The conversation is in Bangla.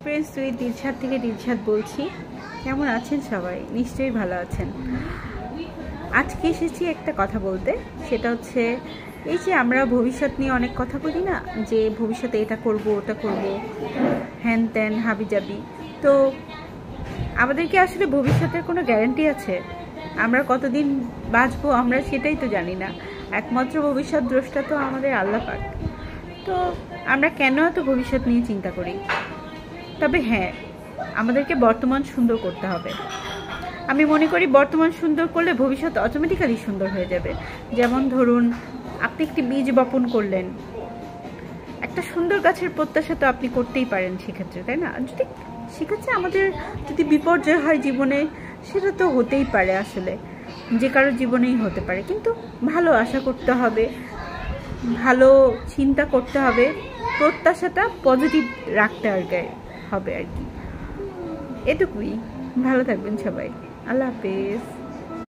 ফ্রেন্ডস, তুই দিলশাদ থেকে দিলশাদ বলছি। কেমন আছেন সবাই? নিশ্চয়ই ভালো আছেন। আজকে এসেছি একটা কথা বলতে, সেটা হচ্ছে এই যে আমরা ভবিষ্যৎ নিয়ে অনেক কথা বলি না, যে ভবিষ্যতে এটা করব ওটা করব, হ্যান ত্যান হাবিজাবি। তো আমাদের কি আসলে ভবিষ্যতের কোনো গ্যারান্টি আছে? আমরা কতদিন বাঁচবো আমরা সেটাই তো জানি না। একমাত্র ভবিষ্যৎ দ্রষ্টা তো আমাদের আল্লাহ পাক। তো আমরা কেন এত ভবিষ্যৎ নিয়ে চিন্তা করি? তবে হ্যাঁ, আমাদেরকে বর্তমান সুন্দর করতে হবে। আমি মনে করি বর্তমান সুন্দর করলে ভবিষ্যৎ অটোমেটিক্যালি সুন্দর হয়ে যাবে। যেমন ধরুন, আপনি একটি বীজ বপন করলেন, একটা সুন্দর গাছের প্রত্যাশা তো আপনি করতেই পারেন সেক্ষেত্রে, তাই না? যদি সেক্ষেত্রে আমাদের যদি বিপর্যয় হয় জীবনে, সেটা তো হতেই পারে, আসলে যে কারোর জীবনেই হতে পারে, কিন্তু ভালো আশা করতে হবে, ভালো চিন্তা করতে হবে, প্রত্যাশাটা পজিটিভ রাখতে হবে আর কি। এটুকুই। ভালো থাকবেন সবাই। আল্লাহ হাফেজ।